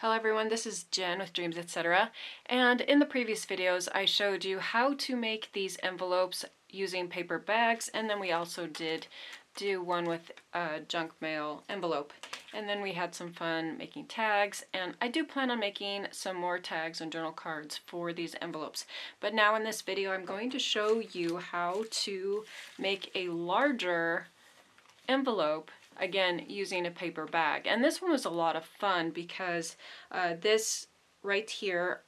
Hello everyone, this is Jen with Dreams Etc. And in the previous videos I showed you how to make these envelopes using paper bags, and then we also did do one with a junk mail envelope. And then we had some fun making tags, and I do plan on making some more tags and journal cards for these envelopes. But now in this video I'm going to show you how to make a larger envelope, again using a paper bag. And this one was a lot of fun because this right here,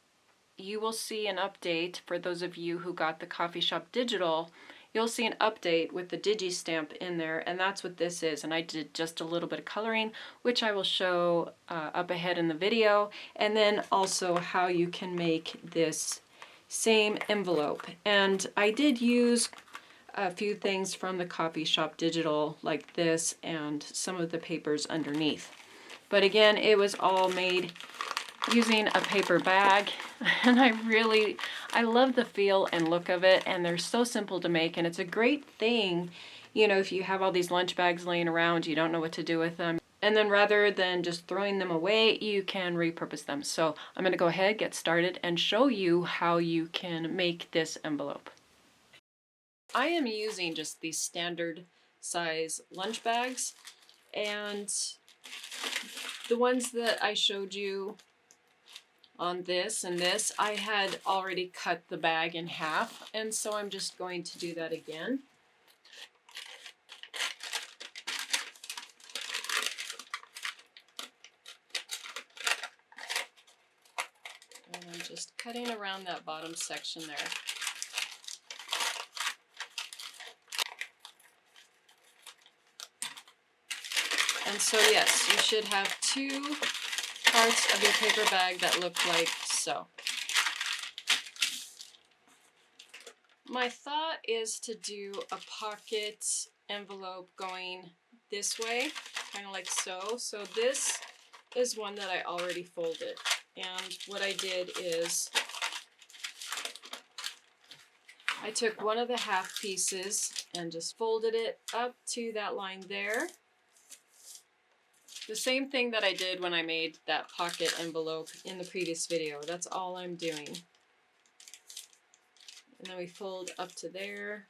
you will see an update for those of you who got the coffee shop digital. You'll see an update with the digi stamp in there, and that's what this is. And I did just a little bit of coloring, which I will show up ahead in the video, and then also how you can make this same envelope. And I did use a few things from the coffee shop digital like this and some of the papers underneath. But again, it was all made using a paper bag, and I love the feel and look of it, and they're so simple to make, and it's a great thing, you know, if you have all these lunch bags laying around, you don't know what to do with them. And then rather than just throwing them away, you can repurpose them. So I'm going to go ahead, get started, and show you how you can make this envelope. I am using just these standard size lunch bags, and the ones that I showed you on this and this, I had already cut the bag in half, and so I'm just going to do that again. And I'm just cutting around that bottom section there. And so yes, you should have two parts of your paper bag that look like so. My thought is to do a pocket envelope going this way, kind of like so. So this is one that I already folded. And what I did is I took one of the half pieces and just folded it up to that line there. The same thing that I did when I made that pocket envelope in the previous video. That's all I'm doing. And then we fold up to there,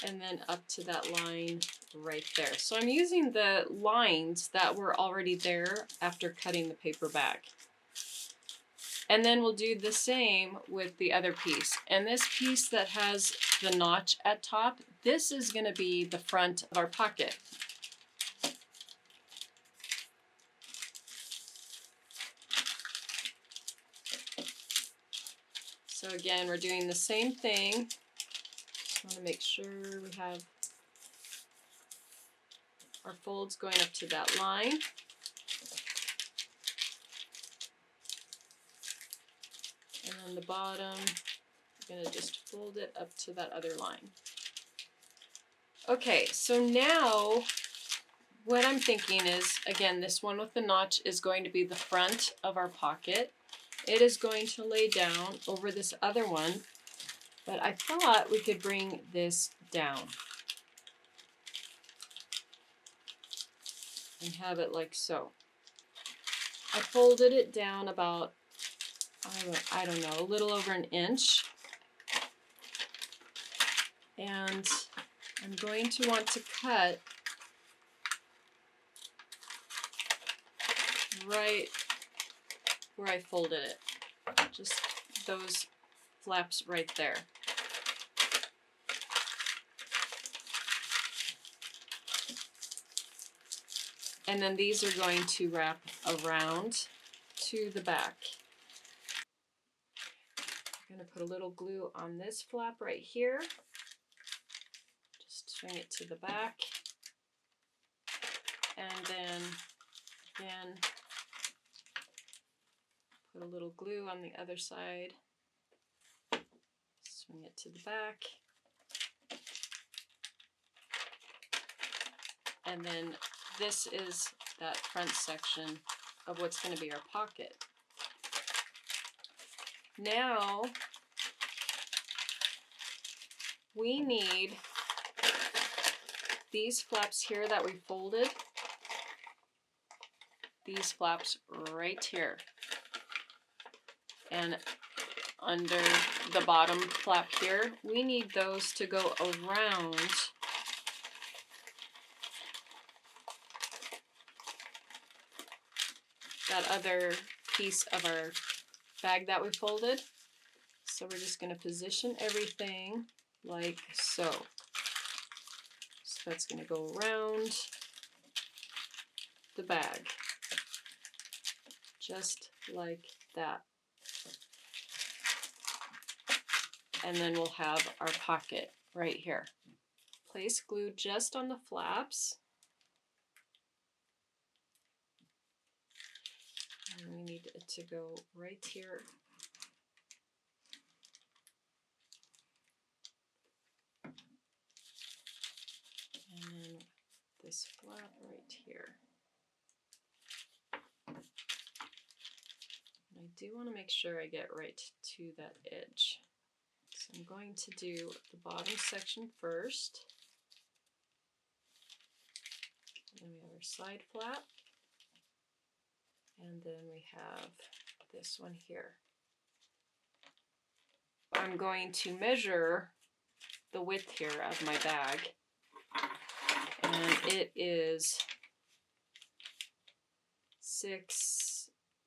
and then up to that line right there. So I'm using the lines that were already there after cutting the paper bag. And then we'll do the same with the other piece. And this piece that has the notch at top, this is going to be the front of our pocket. So again, we're doing the same thing. Just want to make sure we have our folds going up to that line. And then the bottom, I'm going to just fold it up to that other line. Okay, so now what I'm thinking is, again, this one with the notch is going to be the front of our pocket. It is going to lay down over this other one, but I thought we could bring this down and have it like so. I folded it down about, I don't know, a little over an inch. And I'm going to want to cut right where I folded it. Just those flaps right there. And then these are going to wrap around to the back. I'm going to put a little glue on this flap right here. Just swing it to the back. And then again, put a little glue on the other side. Swing it to the back. And then this is that front section of what's going to be our pocket. Now we need these flaps here that we folded these flaps right here. And under the bottom flap here, we need those to go around that other piece of our bag that we folded. So we're just going to position everything like so. So that's going to go around the bag, just like that. And then we'll have our pocket right here. Place glue just on the flaps. And we need it to go right here. And then this flap right here. And I do want to make sure I get right to that edge. So I'm going to do the bottom section first. And then we have our side flap. And then we have this one here. I'm going to measure the width here of my bag. And it is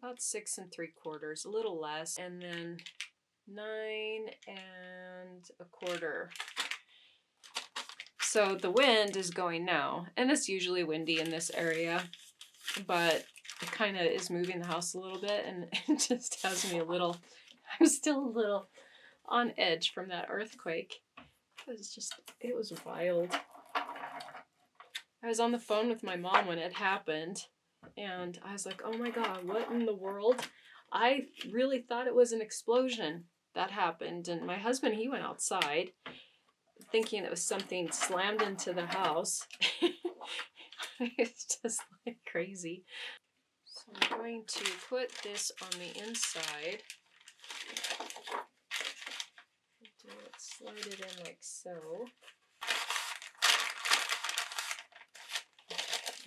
about 6 3/4, a little less, and then 9 1/4. So the wind is going now, and it's usually windy in this area, but it kind of is moving the house a little bit, and it just has me a little, I'm still a little on edge from that earthquake. It was wild. I was on the phone with my mom when it happened, and I was like, oh my God, what in the world? I really thought it was an explosion that happened, and my husband, he went outside thinking it was something slammed into the house. It's just like crazy. So I'm going to put this on the inside. Slide it in like so.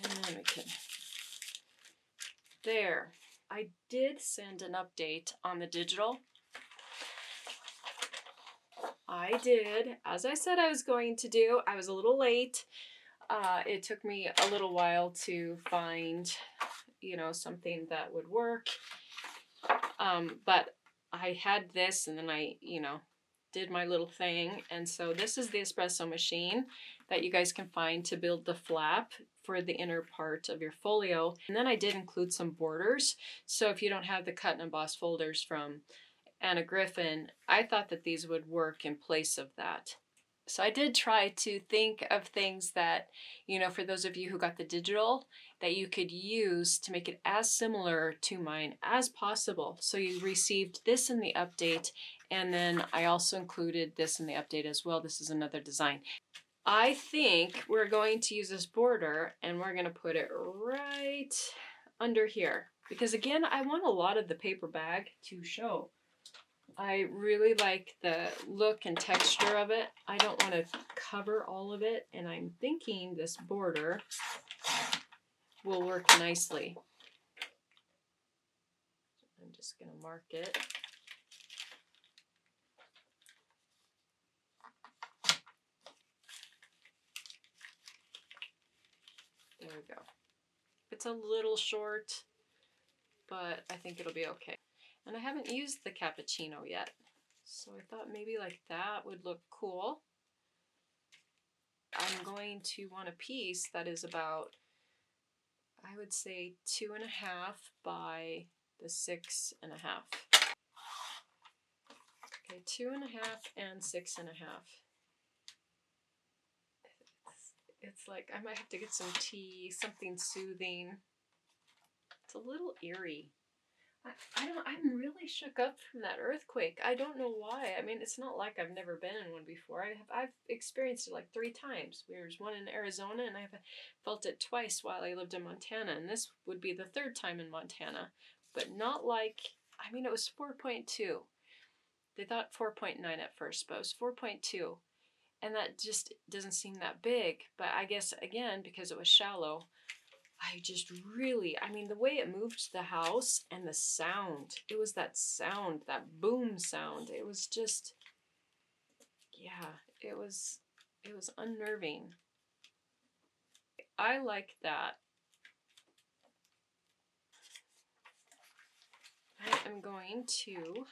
And then we can, there. I did send an update on the digital. I did, as I said I was going to do. I was a little late. It took me a little while to find, something that would work. But I had this, and then I, did my little thing. And so this is the espresso machine that you guys can find to build the flap for the inner part of your folio. And then I did include some borders. So if you don't have the cut and emboss folders from Anna Griffin, I thought that these would work in place of that. So I did try to think of things that, for those of you who got the digital, that you could use to make it as similar to mine as possible. So you received this in the update, and then I also included this in the update as well. This is another design. I think we're going to use this border, and we're going to put it right under here. Because again, I want a lot of the paper bag to show. I really like the look and texture of it. I don't want to cover all of it, and I'm thinking this border will work nicely. I'm just going to mark it. There we go. It's a little short, but I think it'll be okay. And I haven't used the cappuccino yet, so I thought maybe like that would look cool. I'm going to want a piece that is about, I would say, 2.5 by the 6.5. Okay, 2.5 and 6.5. It's like I might have to get some tea, something soothing. It's a little eerie. I'm really shook up from that earthquake. I don't know why. I mean, it's not like I've never been in one before. I've experienced it like 3 times. There's one in Arizona, and I've felt it twice while I lived in Montana, and this would be the 3rd time in Montana. But not like, I mean, it was 4.2. They thought 4.9 at first, but it was 4.2. And that just doesn't seem that big. But I guess, again, because it was shallow, I just really, I mean, the way it moved the house and the sound, it was that sound, that boom sound. It was just, yeah, it was unnerving. I like that. I am going to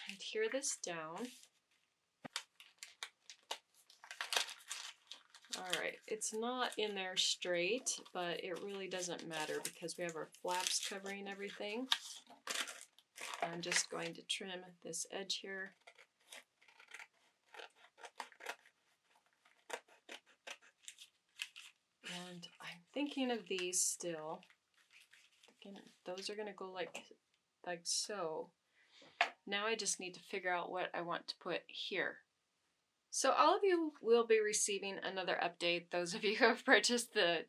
adhere this down. All right, it's not in there straight, but it really doesn't matter because we have our flaps covering everything. I'm just going to trim this edge here. And I'm thinking of these still. Again, those are going to go like so. Now I just need to figure out what I want to put here. So all of you will be receiving another update. Those of you who have purchased the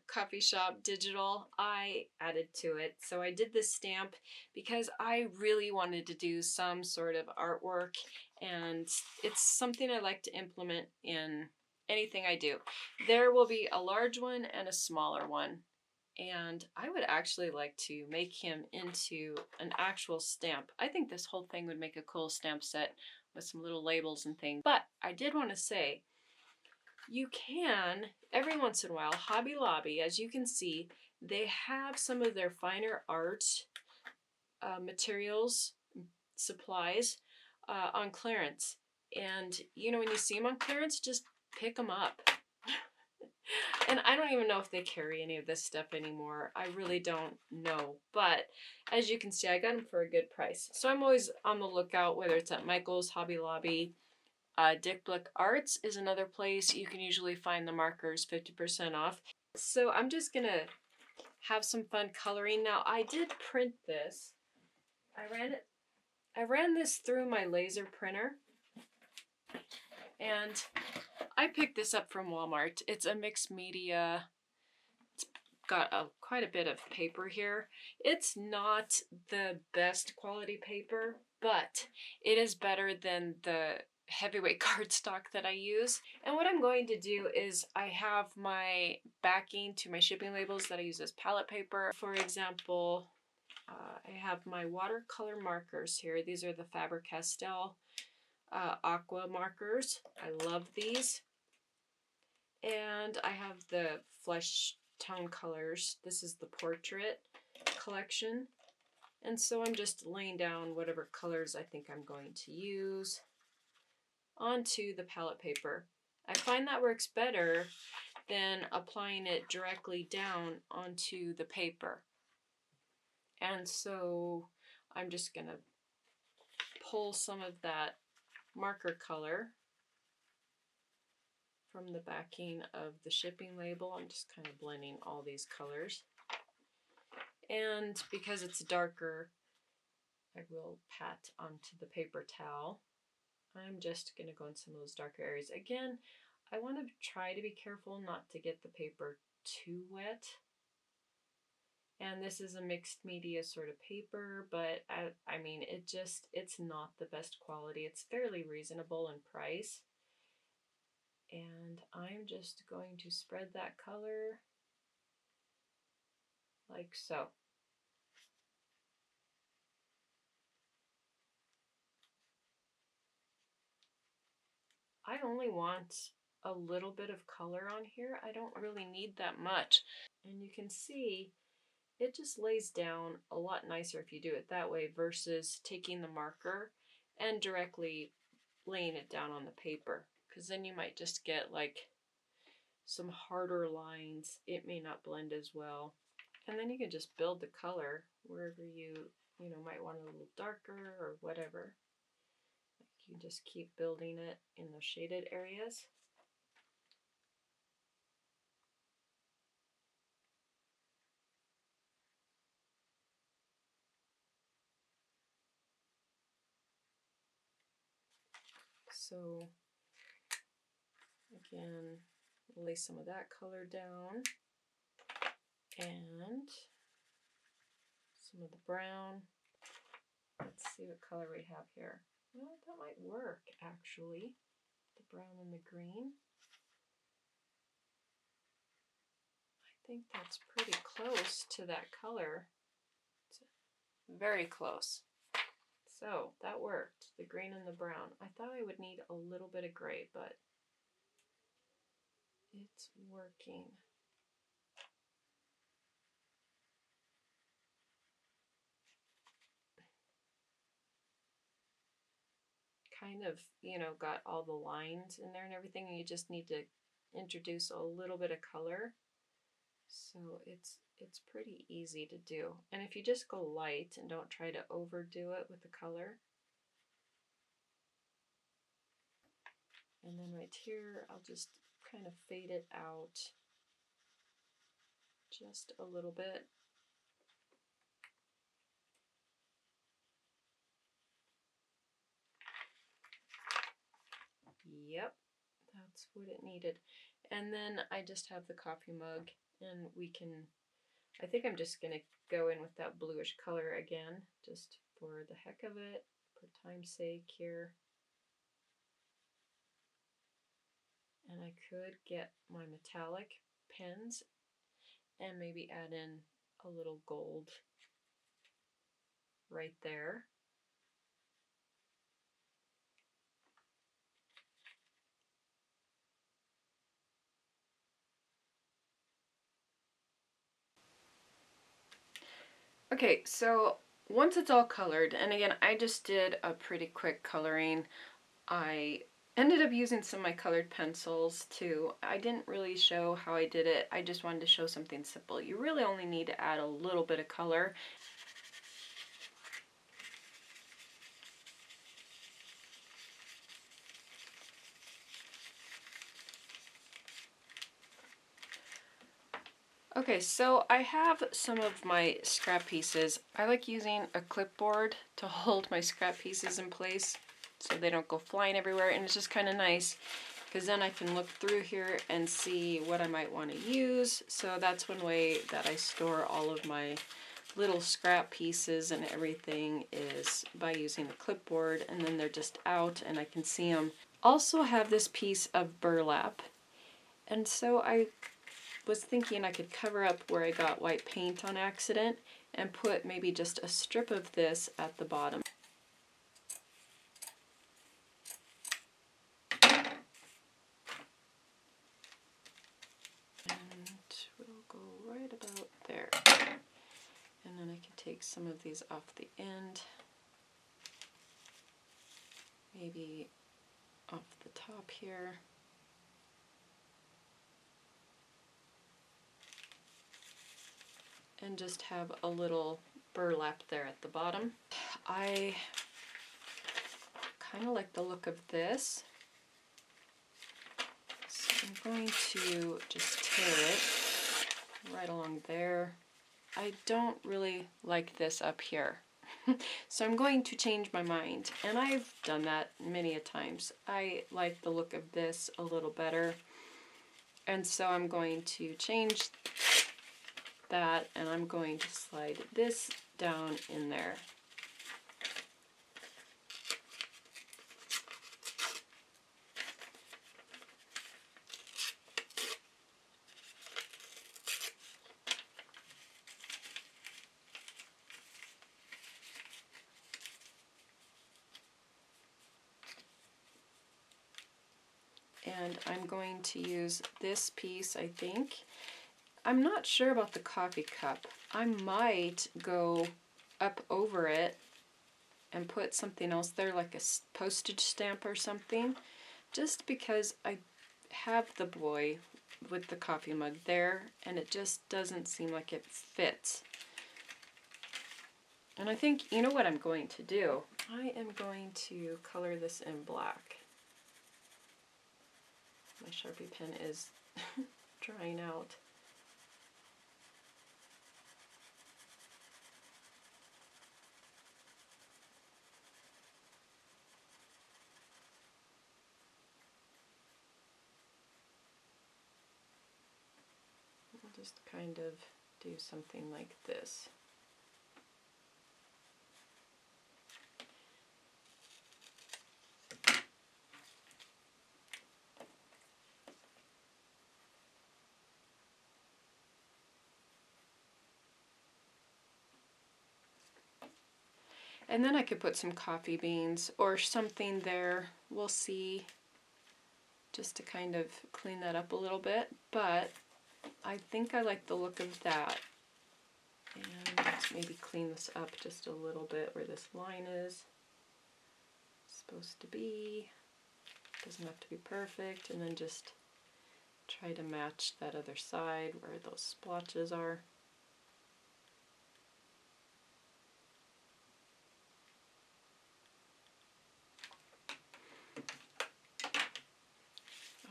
coffee shop digital, I added to it. So I did this stamp because I really wanted to do some sort of artwork, and it's something I like to implement in anything I do. There will be a large one and a smaller one. And I would actually like to make him into an actual stamp. I think this whole thing would make a cool stamp set with some little labels and things. But I did want to say, you can, every once in a while, Hobby Lobby, as you can see, they have some of their finer art materials, supplies on clearance. And, you know, when you see them on clearance, just pick them up. And I don't even know if they carry any of this stuff anymore. I really don't know. But as you can see, I got them for a good price. So I'm always on the lookout, whether it's at Michael's, Hobby Lobby. Dick Blick Arts is another place. You can usually find the markers 50% off. So I'm just going to have some fun coloring. Now, I did print this. I ran this through my laser printer. And I picked this up from Walmart. It's a mixed media. It's got quite a bit of paper here. It's not the best quality paper, but it is better than the heavyweight cardstock that I use. And what I'm going to do is I have my backing to my shipping labels that I use as palette paper. For example, I have my watercolor markers here. These are the Faber-Castell aqua markers. I love these. And I have the flesh tone colors. This is the portrait collection. And so I'm just laying down whatever colors I think I'm going to use onto the palette paper. I find that works better than applying it directly down onto the paper. And so I'm just going to pull some of that marker color from the backing of the shipping label. I'm just kind of blending all these colors. And because it's darker, I will pat onto the paper towel. I'm just going to go in some of those darker areas. Again, I want to try to be careful not to get the paper too wet. And this is a mixed media sort of paper, but I mean, it's not the best quality. It's fairly reasonable in price. And I'm just going to spread that color like so. I only want a little bit of color on here. I don't really need that much. And you can see it just lays down a lot nicer if you do it that way versus taking the marker and directly laying it down on the paper, because then you might just get like some harder lines. It may not blend as well. And then you can just build the color wherever you might want it a little darker or whatever. You can just keep building it in the shaded areas. So again, lay some of that color down and some of the brown. Let's see what color we have here. Well, that might work actually. The brown and the green. think that's pretty close to that color. It's very close. So that worked, the green and the brown. I thought I would need a little bit of gray, but it's working. Kind of, you know, got all the lines in there and everything, and you just need to introduce a little bit of color. So it's pretty easy to do. And if you just go light and don't try to overdo it with the color. And then right here, I'll just kind of fade it out just a little bit. Yep, that's what it needed. And then I just have the coffee mug, and we can, I think I'm just gonna go in with that bluish color again, just for the heck of it, for time's sake here. And I could get my metallic pens and maybe add in a little gold right there. Okay, so once it's all colored, and again, I just did a pretty quick coloring. I ended up using some of my colored pencils too. I didn't really show how I did it. I just wanted to show something simple. You really only need to add a little bit of color. Okay, so I have some of my scrap pieces. I like using a clipboard to hold my scrap pieces in place so they don't go flying everywhere, and it's just kind of nice because then I can look through here and see what I might want to use. So that's one way that I store all of my little scrap pieces and everything, is by using a clipboard, and then they're just out and I can see them. Also have this piece of burlap, and so I was thinking I could cover up where I got white paint on accident and put maybe just a strip of this at the bottom. And we'll go right about there. And then I can take some of these off the end, maybe off the top here. And just have a little burlap there at the bottom. I kind of like the look of this, so I'm going to just tear it right along there. I don't really like this up here, so I'm going to change my mind, and I've done that many a times. I like the look of this a little better, and so I'm going to change that, and I'm going to slide this down in there. And I'm going to use this piece, I think. I'm not sure about the coffee cup. I might go up over it and put something else there, like a postage stamp or something, just because I have the boy with the coffee mug there, and it just doesn't seem like it fits. And I think, you know what I'm going to do? I am going to color this in black. My Sharpie pen is drying out. I'll just kind of do something like this. And then I could put some coffee beans or something there. We'll see, just to kind of clean that up a little bit. But I think I like the look of that. And let's maybe clean this up just a little bit where this line is supposed to be. Doesn't have to be perfect. And then just try to match that other side where those splotches are.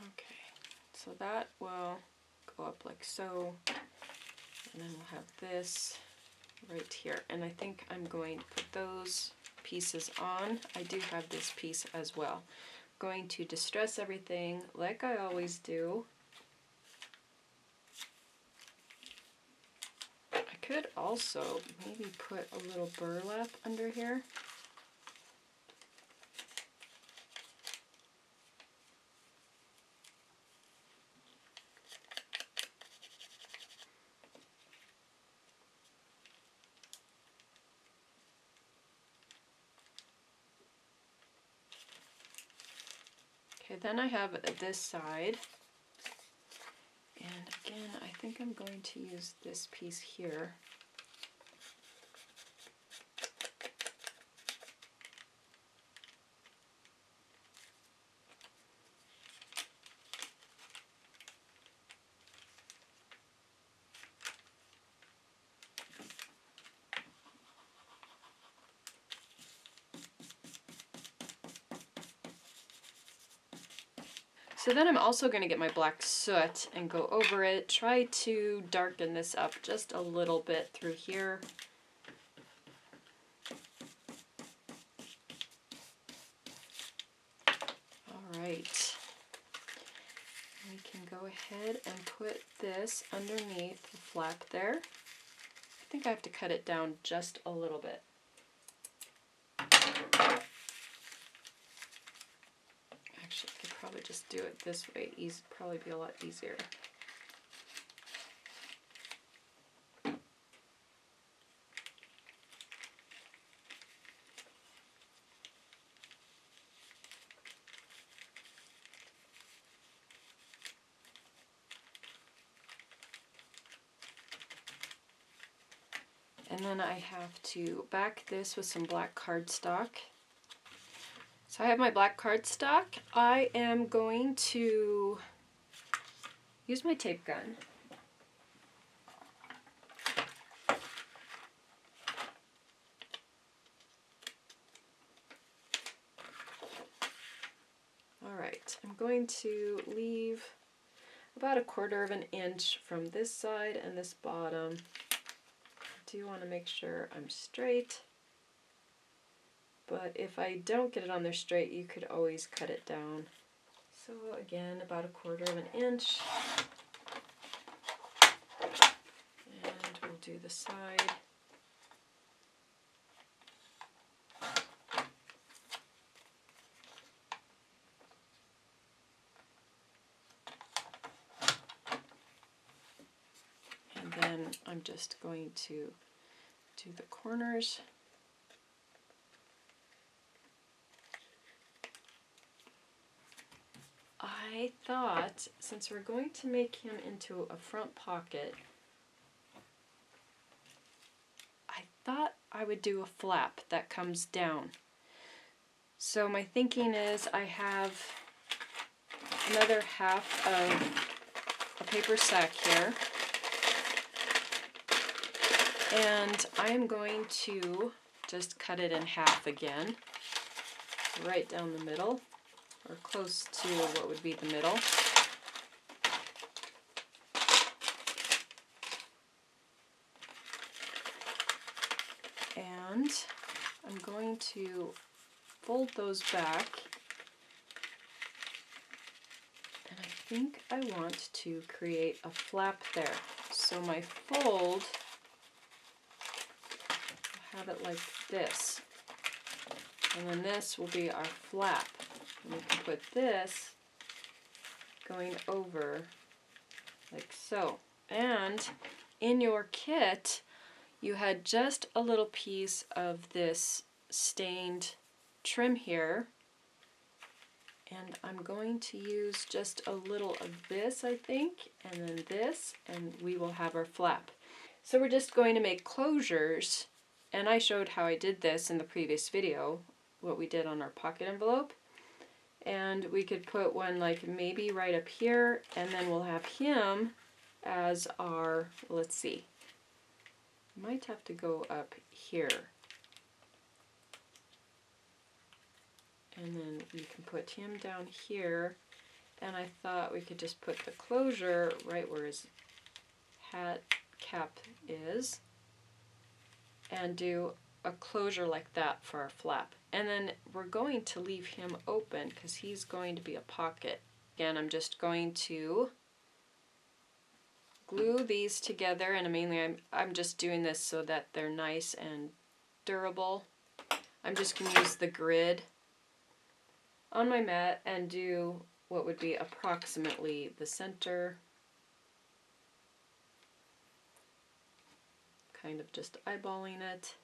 Okay, so that will go up like so, and then we'll have this right here. And I think I'm going to put those pieces on. I do have this piece as well. I'm going to distress everything like I always do. I could also maybe put a little burlap under here. Okay, then I have this side, and again, I think I'm going to use this piece here. So then I'm also going to get my black soot and go over it, try to darken this up just a little bit through here. All right. We can go ahead and put this underneath the flap there. I think I have to cut it down just a little bit. Actually, I could probably just do it this way. Probably be a lot easier. And then I have to back this with some black cardstock. So I have my black cardstock. I am going to use my tape gun. All right, I'm going to leave about 1/4 of an inch from this side and this bottom. I do want to make sure I'm straight. But if I don't get it on there straight, you could always cut it down. So again, about 1/4 of an inch. And we'll do the side. And then I'm just going to do the corners. I thought, since we're going to make him into a front pocket, I thought I would do a flap that comes down. So my thinking is I have another half of a paper sack here, and I am going to just cut it in half again, right down the middle, or close to what would be the middle. And I'm going to fold those back, and I think I want to create a flap there. So my fold, I'll have it like this, and then this will be our flap. And we can put this going over like so. And in your kit, you had just a little piece of this stained trim here, and I'm going to use just a little of this, I think, and then this, and we will have our flap. So we're just going to make closures, and I showed how I did this in the previous video, what we did on our pocket envelope. And we could put one like maybe right up here, and then we'll have him as our, let's see, might have to go up here. And then we can put him down here, and I thought we could just put the closure right where his hat cap is, and do a closure like that for our flap. And then we're going to leave him open because he's going to be a pocket. Again, I'm just going to glue these together, and mainly I'm just doing this so that they're nice and durable. I'm just going to use the grid on my mat and do what would be approximately the center. Kind of just eyeballing it.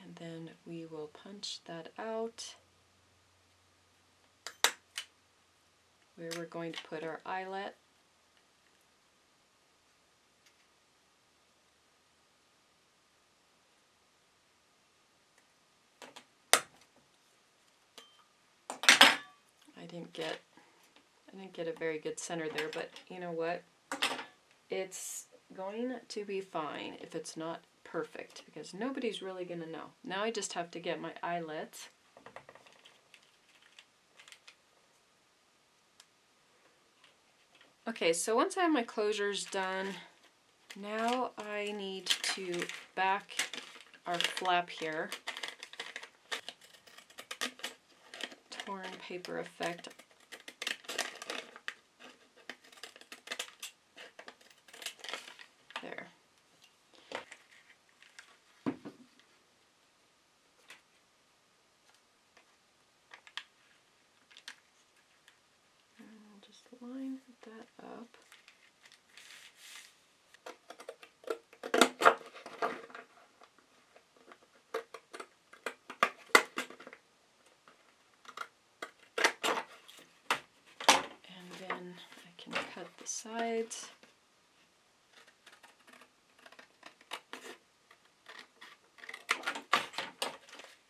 And then we will punch that out where we're going to put our eyelet. I didn't get a very good center there, but you know what? It's going to be fine if it's not perfect, because nobody's really going to know. Now I just have to get my eyelets. Okay, so once I have my closures done, now I need to back our flap here. Torn paper effect. There. And I'll just line that up. And then I can cut the sides.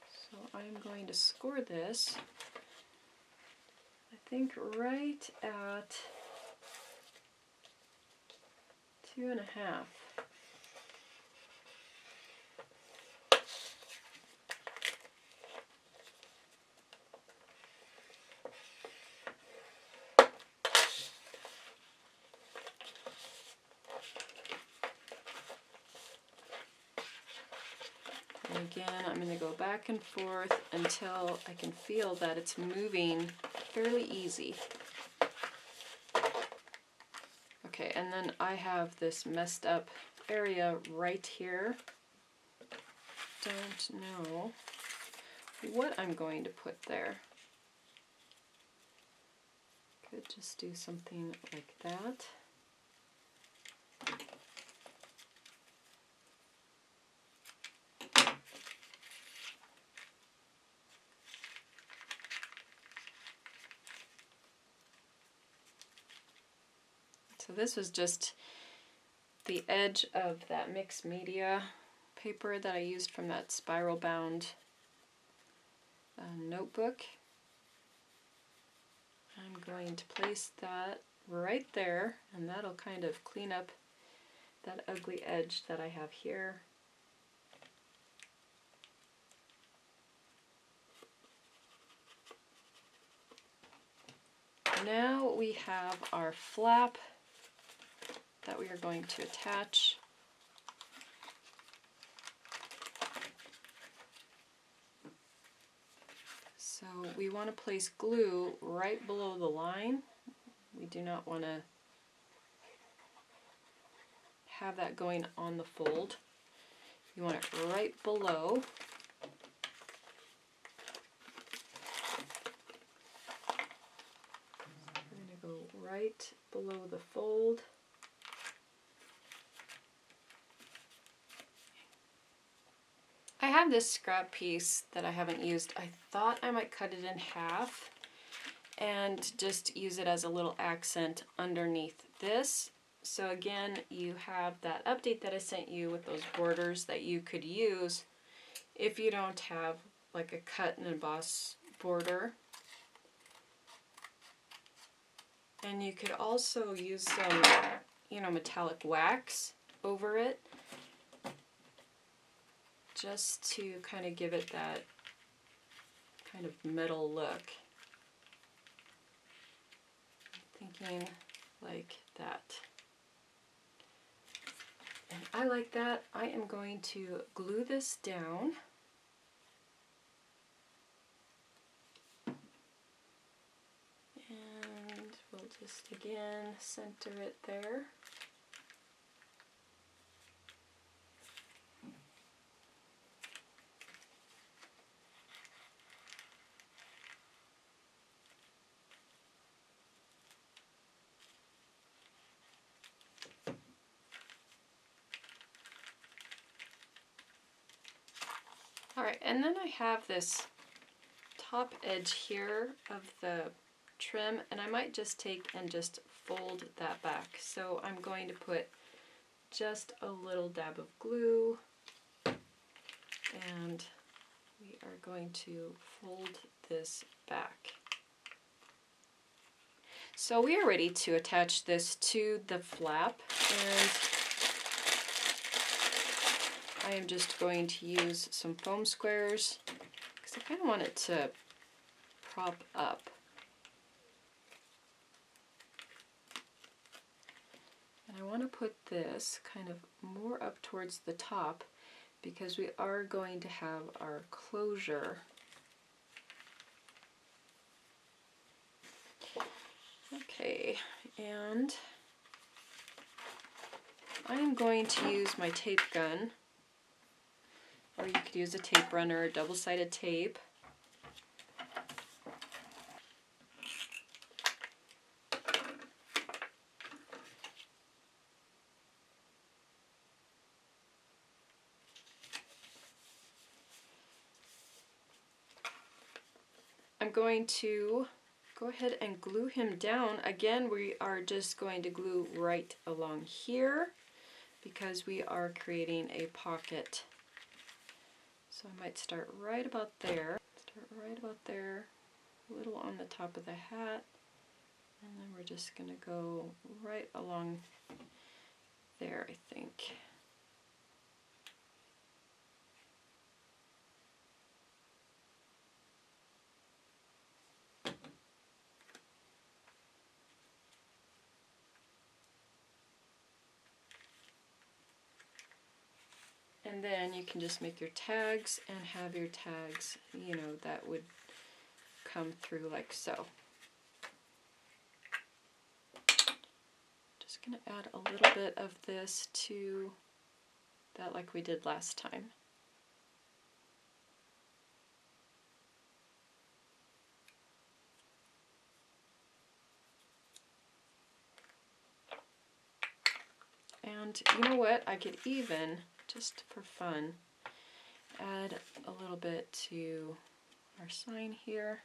So I'm going to score this, I think right at 2.5. And again, I'm going to go back and forth until I can feel that it's moving fairly easy. Okay, and then I have this messed up area right here. Don't know what I'm going to put there. Could just do something like that. So this was just the edge of that mixed media paper that I used from that spiral bound notebook. I'm going to place that right there, and that'll kind of clean up that ugly edge that I have here. Now we have our flap that we are going to attach. So we want to place glue right below the line. We do not want to have that going on the fold. You want it right below. We're going to go right below the fold. have this scrap piece that I haven't used. I thought I might cut it in half and just use it as a little accent underneath this. So again, you have that update that I sent you with those borders that you could use if you don't have like a cut and emboss border. And you could also use some, metallic wax over it, just to kind of give it that kind of metal look. I'm thinking like that. And I like that. I am going to glue this down. And we'll just again center it there. Alright, and then I have this top edge here of the trim, and I might just take and just fold that back. So I'm going to put just a little dab of glue, and we are going to fold this back. So we are ready to attach this to the flap, and I am just going to use some foam squares because I kind of want it to prop up. And I want to put this kind of more up towards the top because we are going to have our closure. Okay, and I am going to use my tape gun, or you could use a tape runner, double-sided tape. I'm going to go ahead and glue him down. Again, we are just going to glue right along here because we are creating a pocket. So I might start right about there, a little on the top of the hat, and then we're just going to go right along there, I think. And then you can just make your tags and have your tags, that would come through like so. Just going to add a little bit of this to that like we did last time. And you know what? I could even, just for fun, add a little bit to our sign here.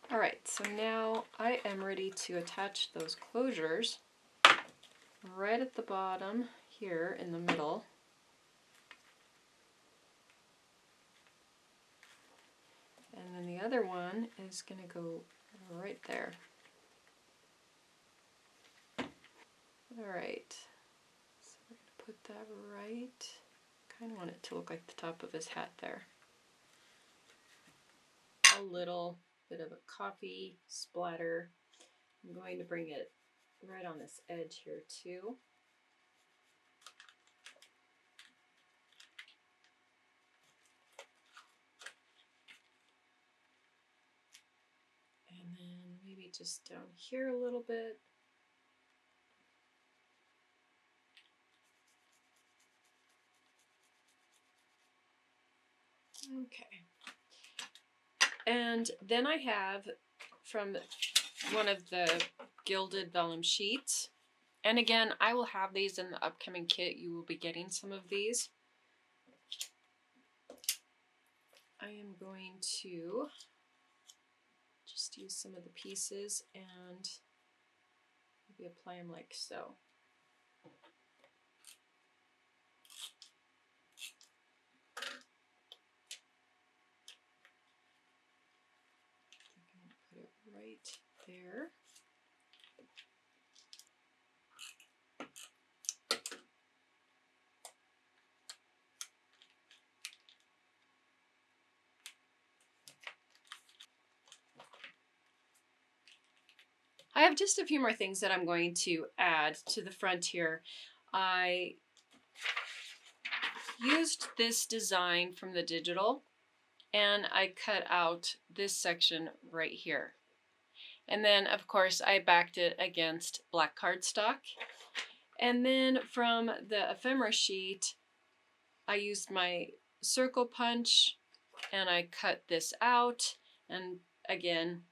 Alright, so now I am ready to attach those closures right at the bottom here in the middle. And then the other one is going to go right there. Alright, so we're going to put that right, kind of want it to look like the top of his hat there. A little bit of a coffee splatter. I'm going to bring it right on this edge here too. just down here a little bit. Okay. And then I have from one of the gilded vellum sheets. And again, I will have these in the upcoming kit. You will be getting some of these. I am going to just use some of the pieces and maybe apply them like so. I'm going to put it right there. I have just a few more things that I'm going to add to the front here. I used this design from the digital and I cut out this section right here. And then of course I backed it against black cardstock. And then from the ephemera sheet, I used my circle punch and I cut this out and again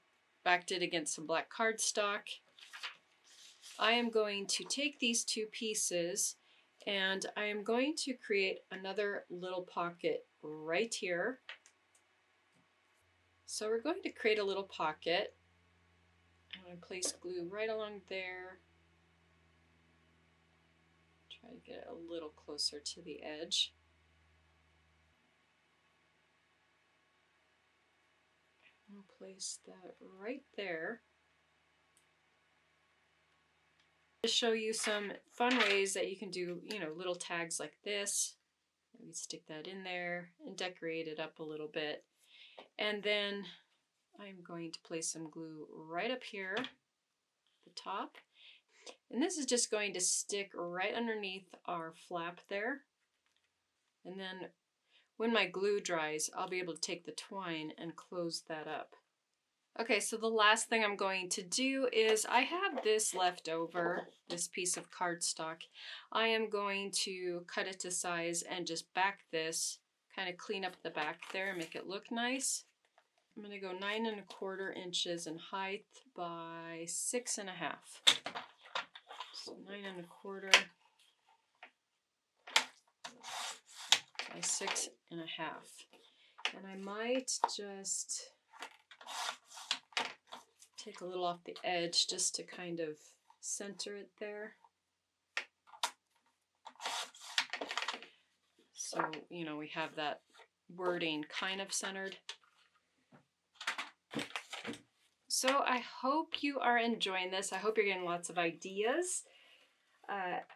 backed it against some black cardstock. I am going to take these two pieces and I am going to create another little pocket right here. So we're going to create a little pocket. I'm going to place glue right along there. Try to get it a little closer to the edge. I'll place that right there. To show you some fun ways that you can do, little tags like this. Maybe stick that in there and decorate it up a little bit. And then I'm going to place some glue right up here at the top. And this is just going to stick right underneath our flap there. And then when my glue dries, I'll be able to take the twine and close that up. Okay, so the last thing I'm going to do is I have this left over, this piece of cardstock. I am going to cut it to size and just back this, kind of clean up the back there and make it look nice. I'm going to go 9 1/4 inches in height by 6 1/2. So 9 1/4 by 6 1/2. And I might just take a little off the edge just to kind of center it there. So, we have that wording kind of centered. So I hope you are enjoying this. I hope you're getting lots of ideas.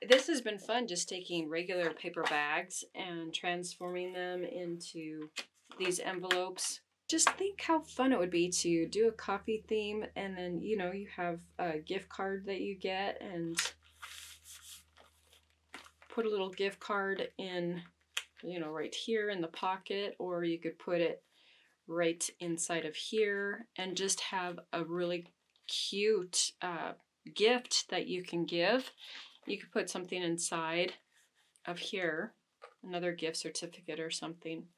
This has been fun, just taking regular paper bags and transforming them into these envelopes. Just think how fun it would be to do a coffee theme and then, you have a gift card that you get and put a little gift card in, right here in the pocket, or you could put it right inside of here and just have a really cute gift that you can give. You could put something inside of here, another gift certificate or something.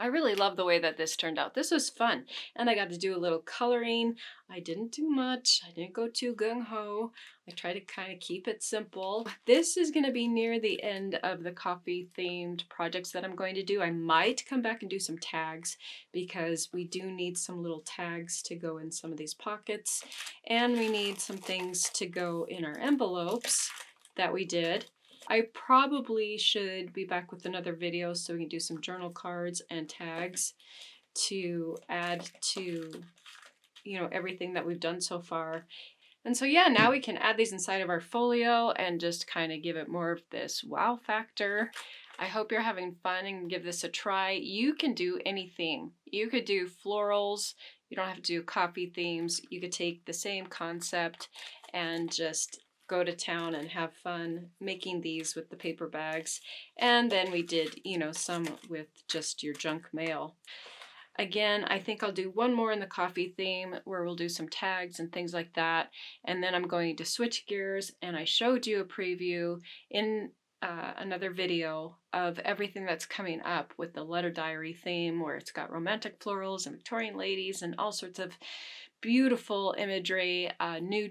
I really love the way that this turned out. This was fun, and I got to do a little coloring. I didn't do much. I didn't go too gung-ho. I tried to kind of keep it simple. This is going to be near the end of the coffee-themed projects that I'm going to do. I might come back and do some tags because we do need some little tags to go in some of these pockets, and we need some things to go in our envelopes that we did. I probably should be back with another video so we can do some journal cards and tags to add to, everything that we've done so far. And so yeah, now we can add these inside of our folio and just kind of give it more of this wow factor. I hope you're having fun and give this a try. You can do anything. You could do florals. You don't have to do coffee themes. You could take the same concept and just go to town and have fun making these with the paper bags. And then we did, some with just your junk mail. Again, I think I'll do one more in the coffee theme where we'll do some tags and things like that. And then I'm going to switch gears, and I showed you a preview in another video of everything that's coming up with the letter diary theme, where it's got romantic florals and Victorian ladies and all sorts of beautiful imagery, new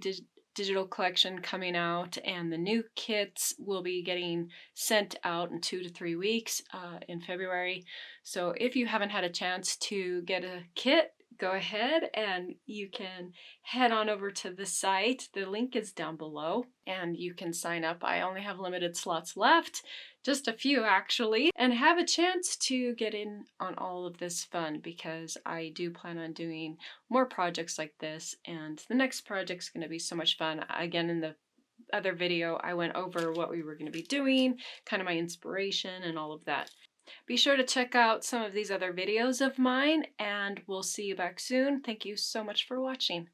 digital collection coming out, and the new kits will be getting sent out in 2 to 3 weeks in February. So if you haven't had a chance to get a kit, go ahead and you can head on over to the site. The link is down below and you can sign up. I only have limited slots left, just a few actually, and have a chance to get in on all of this fun, because I do plan on doing more projects like this, and the next project's going to be so much fun. Again, in the other video, I went over what we were going to be doing, kind of my inspiration and all of that. Be sure to check out some of these other videos of mine, and we'll see you back soon. Thank you so much for watching.